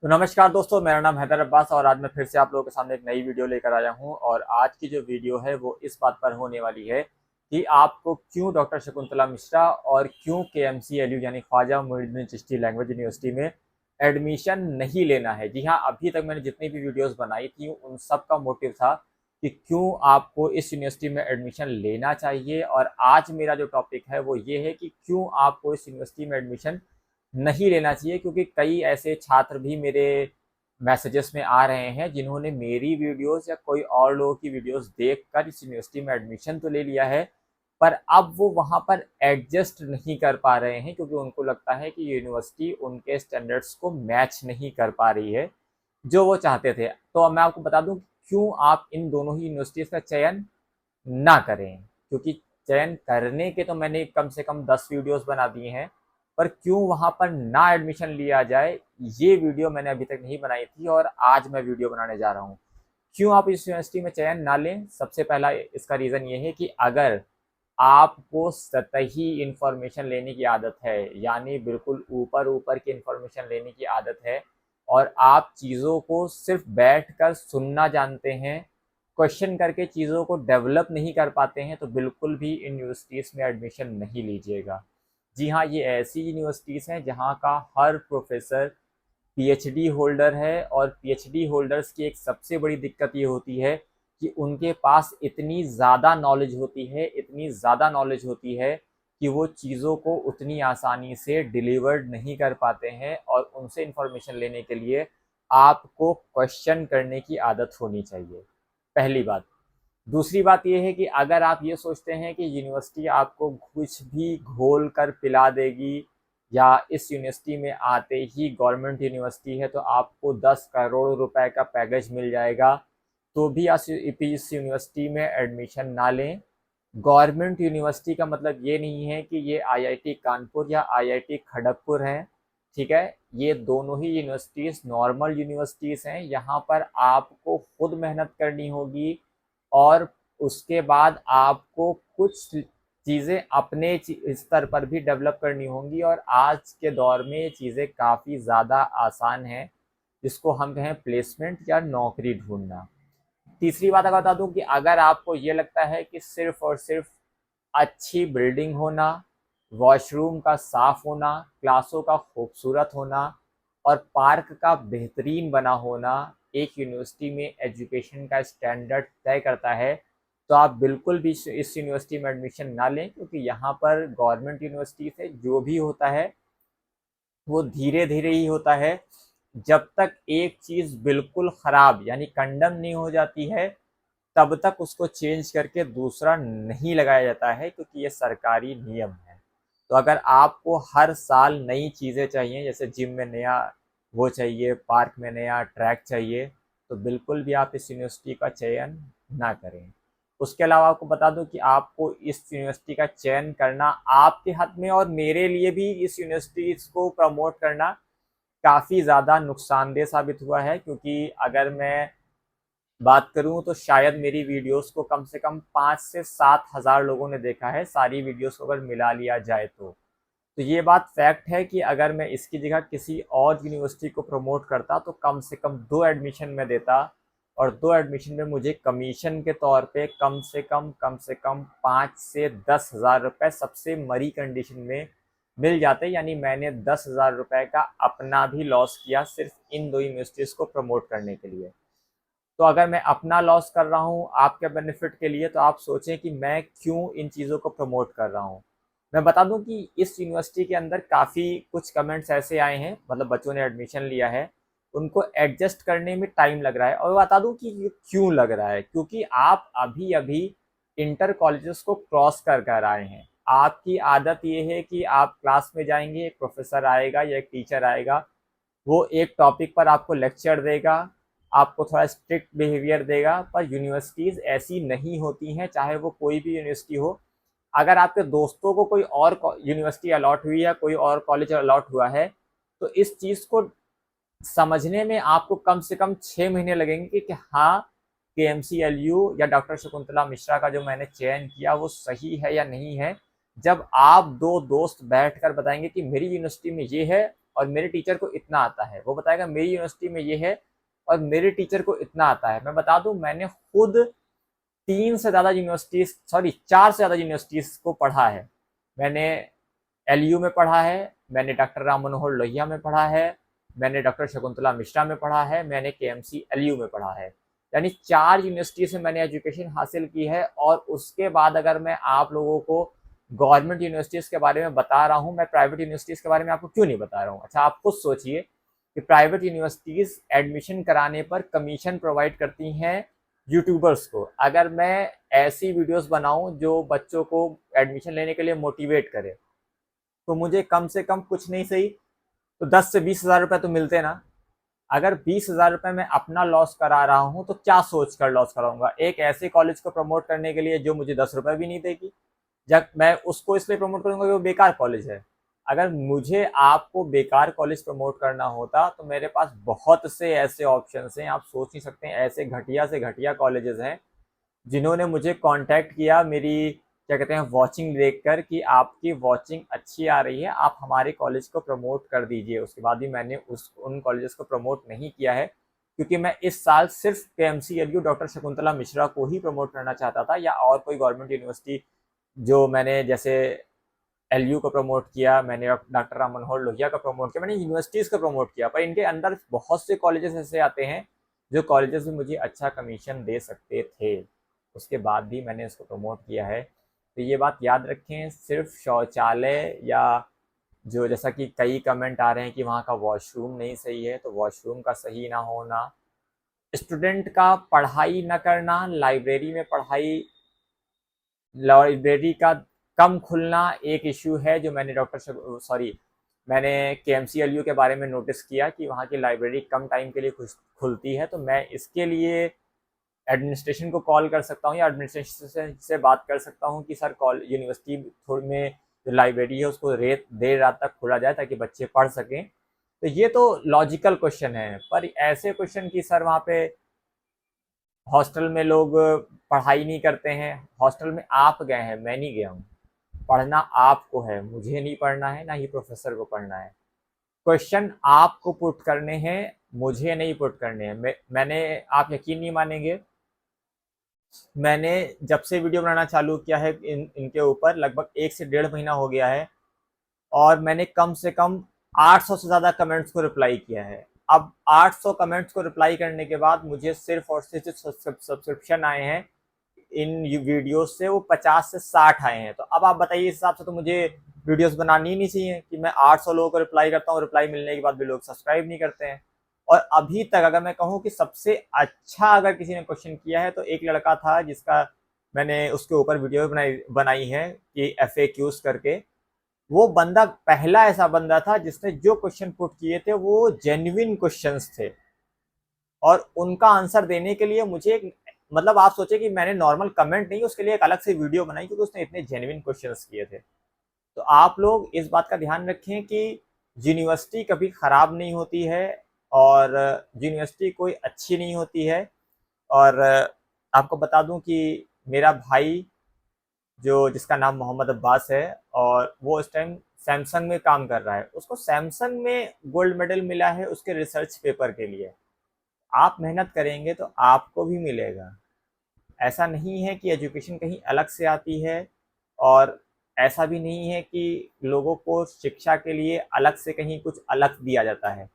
तो नमस्कार दोस्तों, मेरा नाम हैदर अब्बास और आज मैं फिर से आप लोगों के सामने एक नई वीडियो लेकर आया हूं। और आज की जो वीडियो है वो इस बात पर होने वाली है कि आपको क्यों डॉक्टर शकुंतला मिश्रा और क्यों केएमसीएलयू यानी ख्वाजा मोइनुद्दीन चिश्ती लैंग्वेज यूनिवर्सिटी में एडमिशन नहीं लेना है। जी हाँ, अभी तक मैंने जितनी भी वीडियोस बनाई थी उन सब का मोटिव था कि क्यों आपको इस यूनिवर्सिटी में एडमिशन लेना चाहिए। और आज मेरा जो टॉपिक है वो ये है कि क्यों आपको इस यूनिवर्सिटी में एडमिशन नहीं लेना चाहिए, क्योंकि कई ऐसे छात्र भी मेरे मैसेजेस में आ रहे हैं जिन्होंने मेरी वीडियोस या कोई और लोगों की वीडियोस देखकर इस यूनिवर्सिटी में एडमिशन तो ले लिया है, पर अब वो वहाँ पर एडजस्ट नहीं कर पा रहे हैं क्योंकि उनको लगता है कि यूनिवर्सिटी उनके स्टैंडर्ड्स को मैच नहीं कर पा रही है जो वो चाहते थे। तो अब मैं आपको बता दूं क्यों आप इन दोनों ही यूनिवर्सिटीज़ का चयन ना करें, क्योंकि चयन करने के तो मैंने कम से कम 10 वीडियोस बना दिए हैं, पर क्यों वहाँ पर ना एडमिशन लिया जाए ये वीडियो मैंने अभी तक नहीं बनाई थी और आज मैं वीडियो बनाने जा रहा हूँ। क्यों आप इस यूनिवर्सिटी में चयन ना लें? सबसे पहला इसका रीज़न ये है कि अगर आपको सतही इंफॉर्मेशन लेने की आदत है, यानी बिल्कुल ऊपर ऊपर की इंफॉर्मेशन लेने की आदत है और आप चीज़ों को सिर्फ बैठकर सुनना जानते हैं, क्वेश्चन करके चीज़ों को डेवलप नहीं कर पाते हैं, तो बिल्कुल भी इन यूनिवर्सिटीज़ में एडमिशन नहीं लीजिएगा। जी हाँ, ये ऐसी यूनिवर्सिटीज़ हैं जहाँ का हर प्रोफेसर पीएचडी होल्डर है और पीएचडी होल्डर्स की एक सबसे बड़ी दिक्कत ये होती है कि उनके पास इतनी ज़्यादा नॉलेज होती है, इतनी ज़्यादा नॉलेज होती है कि वो चीज़ों को उतनी आसानी से डिलीवर्ड नहीं कर पाते हैं और उनसे इंफॉर्मेशन लेने के लिए आपको क्वेश्चन करने की आदत होनी चाहिए, पहली बात। दूसरी बात ये है कि अगर आप ये सोचते हैं कि यूनिवर्सिटी आपको कुछ भी घोल कर पिला देगी या इस यूनिवर्सिटी में आते ही गवर्नमेंट यूनिवर्सिटी है तो आपको 10 करोड़ रुपए का पैकेज मिल जाएगा, तो भी आप इस यूनिवर्सिटी में एडमिशन ना लें। गवर्नमेंट यूनिवर्सिटी का मतलब ये नहीं है कि ये आईआईटी कानपुर या आईआईटी खड़गपुर हैं, ठीक है। ये दोनों ही यूनिवर्सिटीज़ नॉर्मल यूनिवर्सिटीज़ हैं, यहाँ पर आपको खुद मेहनत करनी होगी और उसके बाद आपको कुछ चीज़ें अपने स्तर पर भी डेवलप करनी होंगी। और आज के दौर में ये चीज़ें काफ़ी ज़्यादा आसान हैं, जिसको हम कहें प्लेसमेंट या नौकरी ढूंढना। तीसरी बात अगर बता दूं कि अगर आपको ये लगता है कि सिर्फ और सिर्फ अच्छी बिल्डिंग होना, वॉशरूम का साफ होना, क्लासों का खूबसूरत होना और पार्क का बेहतरीन बना होना एक यूनिवर्सिटी में एजुकेशन का स्टैंडर्ड तय करता है, तो आप बिल्कुल भी इस यूनिवर्सिटी में एडमिशन ना लें, क्योंकि यहाँ पर गवर्नमेंट यूनिवर्सिटी से जो भी होता है वो धीरे धीरे ही होता है। जब तक एक चीज़ बिल्कुल ख़राब यानी कंडम नहीं हो जाती है तब तक उसको चेंज करके दूसरा नहीं लगाया जाता है, क्योंकि ये सरकारी नियम है। तो अगर आपको हर साल नई चीज़ें चाहिए, जैसे जिम में नया वो चाहिए, पार्क में नया ट्रैक चाहिए, तो बिल्कुल भी आप इस यूनिवर्सिटी का चयन ना करें। उसके अलावा आपको बता दूं कि आपको इस यूनिवर्सिटी का चयन करना आपके हाथ में, और मेरे लिए भी इस यूनिवर्सिटी को प्रमोट करना काफ़ी ज़्यादा नुकसानदेह साबित हुआ है, क्योंकि अगर मैं बात करूं तो शायद मेरी वीडियोस को कम से कम 5 से 7 हज़ार लोगों ने देखा है, सारी वीडियोस को अगर मिला लिया जाए तो ये बात फैक्ट है कि अगर मैं इसकी जगह किसी और यूनिवर्सिटी को प्रमोट करता तो कम से कम 2 एडमिशन में देता, और 2 एडमिशन में मुझे कमीशन के तौर पे कम से कम 5 से 10 हज़ार रुपये सबसे मरी कंडीशन में मिल जाते। यानी मैंने 10 हज़ार रुपये का अपना भी लॉस किया सिर्फ इन 2 यूनिवर्सिटीज़ को प्रमोट करने के लिए। तो अगर मैं अपना लॉस कर रहा हूँ आपके बेनिफिट के लिए, तो आप सोचें कि मैं क्यों इन चीज़ों को प्रमोट कर रहा हूँ। मैं बता दूं कि इस यूनिवर्सिटी के अंदर काफ़ी कुछ कमेंट्स ऐसे आए हैं, मतलब बच्चों ने एडमिशन लिया है, उनको एडजस्ट करने में टाइम लग रहा है। और बता दूं कि ये क्यों लग रहा है, क्योंकि आप अभी अभी इंटर कॉलेजेस को क्रॉस कर कर आए हैं। आपकी आदत ये है कि आप क्लास में जाएंगे, एक प्रोफेसर आएगा या एक टीचर आएगा, वो एक टॉपिक पर आपको लेक्चर देगा, आपको थोड़ा स्ट्रिक्ट बिहेवियर देगा। पर यूनिवर्सिटीज़ ऐसी नहीं होती हैं, चाहे वो कोई भी यूनिवर्सिटी हो। अगर आपके दोस्तों को कोई और यूनिवर्सिटी अलॉट हुई है, कोई और कॉलेज अलॉट हुआ है, तो इस चीज़ को समझने में आपको कम से कम 6 महीने लगेंगे कि हाँ, केएमसीएलयू या डॉक्टर शकुंतला मिश्रा का जो मैंने चयन किया वो सही है या नहीं है। जब आप दो दोस्त बैठकर बताएंगे कि मेरी यूनिवर्सिटी में ये है और मेरे टीचर को इतना आता है, वो बताएगा मेरी यूनिवर्सिटी में ये है और मेरे टीचर को इतना आता है। मैं बता दूं, मैंने खुद 4 से ज़्यादा यूनिवर्सिटीज़ को पढ़ा है। मैंने एलयू में पढ़ा है, मैंने डॉक्टर राम मनोहर लोहिया में पढ़ा है, मैंने डॉक्टर शकुंतला मिश्रा में पढ़ा है, मैंने केएमसी एलयू में पढ़ा है। यानी 4 यूनिवर्सिटी से मैंने एजुकेशन हासिल की है। और उसके बाद अगर मैं आप लोगों को गवर्नमेंट यूनिवर्सिटीज़ के बारे में बता रहा हूँ, मैं प्राइवेट यूनिवर्सिटीज़ के बारे में आपको क्यों नहीं बता रहा हूँ? अच्छा, आप खुद सोचिए कि प्राइवेट यूनिवर्सिटीज़ एडमिशन कराने पर कमीशन प्रोवाइड करती हैं यूट्यूबर्स को। अगर मैं ऐसी वीडियोस बनाऊं जो बच्चों को एडमिशन लेने के लिए मोटिवेट करे, तो मुझे कम से कम कुछ नहीं सही तो 10 से 20 हज़ार रुपये तो मिलते ना। अगर 20 हज़ार रुपये मैं अपना लॉस करा रहा हूँ तो क्या सोच कर लॉस कराऊंगा? एक ऐसे कॉलेज को प्रमोट करने के लिए जो मुझे 10 रुपये भी नहीं देगी। जब मैं उसको इसलिए प्रमोट करूंगा कि वो बेकार कॉलेज है। अगर मुझे आपको बेकार कॉलेज प्रमोट करना होता तो मेरे पास बहुत से ऐसे ऑप्शंस हैं, आप सोच नहीं सकते हैं। ऐसे घटिया से घटिया कॉलेजेस हैं जिन्होंने मुझे कांटेक्ट किया मेरी क्या कहते हैं वॉचिंग देखकर कि आपकी वॉचिंग अच्छी आ रही है, आप हमारे कॉलेज को प्रमोट कर दीजिए। उसके बाद भी मैंने उन कॉलेजेस को प्रमोट नहीं किया है, क्योंकि मैं इस साल सिर्फ KMC LU doctor Shakuntala Mishra को ही प्रमोट करना चाहता था, या और कोई गवर्नमेंट यूनिवर्सिटी जो मैंने जैसे एलयू को प्रमोट किया, मैंने डॉक्टर राम मनोहर लोहिया का प्रमोट किया, मैंने यूनिवर्सिटीज़ को प्रमोट किया। पर इनके अंदर बहुत से कॉलेजेस ऐसे आते हैं जो कॉलेजेस भी मुझे अच्छा कमीशन दे सकते थे, उसके बाद भी मैंने इसको प्रमोट किया है। तो ये बात याद रखें, सिर्फ शौचालय या जो जैसा कि कई कमेंट आ रहे हैं कि वहाँ का वॉशरूम नहीं सही है, तो वॉशरूम का सही ना होना, स्टूडेंट का पढ़ाई न करना, लाइब्रेरी का कम खुलना एक इशू है जो मैंने मैंने केएमसी एलयू के बारे में नोटिस किया कि वहाँ की लाइब्रेरी कम टाइम के लिए खुलती है। तो मैं इसके लिए एडमिनिस्ट्रेशन को कॉल कर सकता हूँ या एडमिनिस्ट्रेशन से बात कर सकता हूँ कि सर यूनिवर्सिटी थोड़ी में जो लाइब्रेरी है उसको देर रात तक खोला जाए ताकि बच्चे पढ़ सकें। तो ये तो लॉजिकल क्वेश्चन है, पर ऐसे क्वेश्चन की सर वहाँ पे हॉस्टल में लोग पढ़ाई नहीं करते हैं। हॉस्टल में आप गए हैं, मैं नहीं गया हूँ। पढ़ना आपको है, मुझे नहीं पढ़ना है, ना ही प्रोफेसर को पढ़ना है। क्वेश्चन आपको पुट करने हैं, मुझे नहीं पुट करने हैं। मैंने आप यकीन नहीं मानेंगे, मैंने जब से वीडियो बनाना चालू किया है इनके ऊपर लगभग 1 से 1.5 महीना हो गया है, और मैंने कम से कम 800 से ज़्यादा कमेंट्स को रिप्लाई किया है। अब 800 कमेंट्स को रिप्लाई करने के बाद मुझे सिर्फ और सिर्फ सब्सक्रिप्शन आए हैं इन वीडियोस से, वो 50 से 60 आए हैं। तो अब आप बताइए, इस हिसाब से तो मुझे वीडियोस बनानी ही नहीं चाहिए कि मैं 800 लोगों को रिप्लाई करता हूँ, रिप्लाई मिलने के बाद भी लोग सब्सक्राइब नहीं करते हैं। और अभी तक अगर मैं कहूँ कि सबसे अच्छा अगर किसी ने क्वेश्चन किया है तो एक लड़का था जिसका मैंने उसके ऊपर वीडियो बनाई है कि FAQs करके। वो बंदा पहला ऐसा बंदा था जिसने जो क्वेश्चन पुट किए थे वो जेन्युइन क्वेश्चंस थे, और उनका आंसर देने के लिए मुझे मतलब आप सोचे कि मैंने नॉर्मल कमेंट नहीं, उसके लिए एक अलग से वीडियो बनाई क्योंकि उसने इतने जेन्युइन क्वेश्चंस किए थे। तो आप लोग इस बात का ध्यान रखें कि यूनिवर्सिटी कभी ख़राब नहीं होती है और यूनिवर्सिटी कोई अच्छी नहीं होती है। और आपको बता दूं कि मेरा भाई जो जिसका नाम मोहम्मद अब्बास है, और वो इस टाइम सैमसंग में काम कर रहा है, उसको सैमसंग में गोल्ड मेडल मिला है उसके रिसर्च पेपर के लिए। आप मेहनत करेंगे तो आपको भी मिलेगा। ऐसा नहीं है कि एजुकेशन कहीं अलग से आती है, और ऐसा भी नहीं है कि लोगों को शिक्षा के लिए अलग से कहीं कुछ अलग दिया जाता है।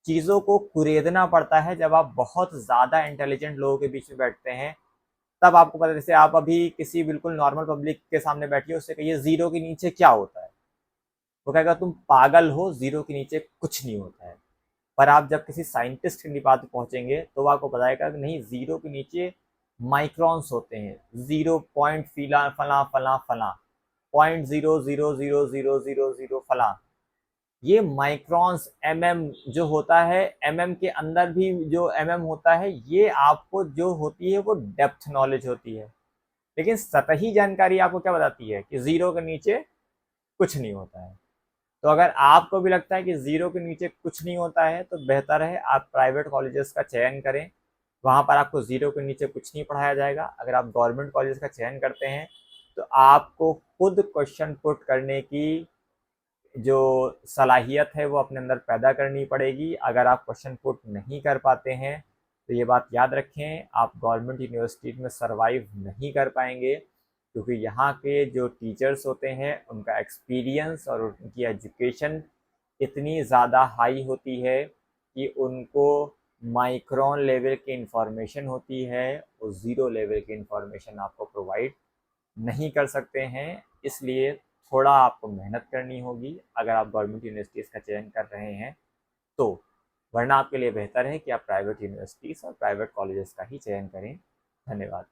चीज़ों को कुरेदना पड़ता है। जब आप बहुत ज़्यादा इंटेलिजेंट लोगों के बीच में बैठते हैं तब आपको पता, जैसे आप अभी किसी बिल्कुल नॉर्मल पब्लिक के सामने बैठिए, उससे कहिए ज़ीरो के नीचे क्या होता है, वो कहेगा तुम पागल हो, ज़ीरो के नीचे कुछ नहीं होता है। पर आप जब किसी साइंटिस्ट की बात पहुंचेंगे तो वो आपको बताएगा कि नहीं, ज़ीरो के नीचे माइक्रॉन्स होते हैं, 0 पॉइंट फीला फला फला फला, 0.000000 फला। ये माइक्रॉन्स जो होता है, के अंदर भी जो होता है, ये आपको जो होती है वो डेप्थ नॉलेज होती है। लेकिन सतही जानकारी आपको क्या बताती है कि ज़ीरो के नीचे कुछ नहीं होता है। तो अगर आपको भी लगता है कि ज़ीरो के नीचे कुछ नहीं होता है तो बेहतर है आप प्राइवेट कॉलेजेस का चयन करें। वहाँ पर आपको ज़ीरो के नीचे कुछ नहीं पढ़ाया जाएगा। अगर आप गवर्नमेंट कॉलेज का चयन करते हैं तो आपको खुद क्वेश्चन पुट करने की जो सलाहियत है वो अपने अंदर पैदा करनी पड़ेगी। अगर आप क्वेश्चन पुट नहीं कर पाते हैं तो ये बात याद रखें, आप गवर्नमेंट यूनिवर्सिटी में सरवाइव नहीं कर पाएंगे, क्योंकि यहाँ के जो टीचर्स होते हैं उनका एक्सपीरियंस और उनकी एजुकेशन इतनी ज़्यादा हाई होती है कि उनको माइक्रोन लेवल की इंफॉर्मेशन होती है, और ज़ीरो लेवल की इंफॉर्मेशन आपको प्रोवाइड नहीं कर सकते हैं। इसलिए थोड़ा आपको मेहनत करनी होगी अगर आप गवर्नमेंट यूनिवर्सिटीज़ का चयन कर रहे हैं तो, वरना आपके लिए बेहतर है कि आप प्राइवेट यूनिवर्सिटीज़ और प्राइवेट कॉलेजेस का ही चयन करें। धन्यवाद।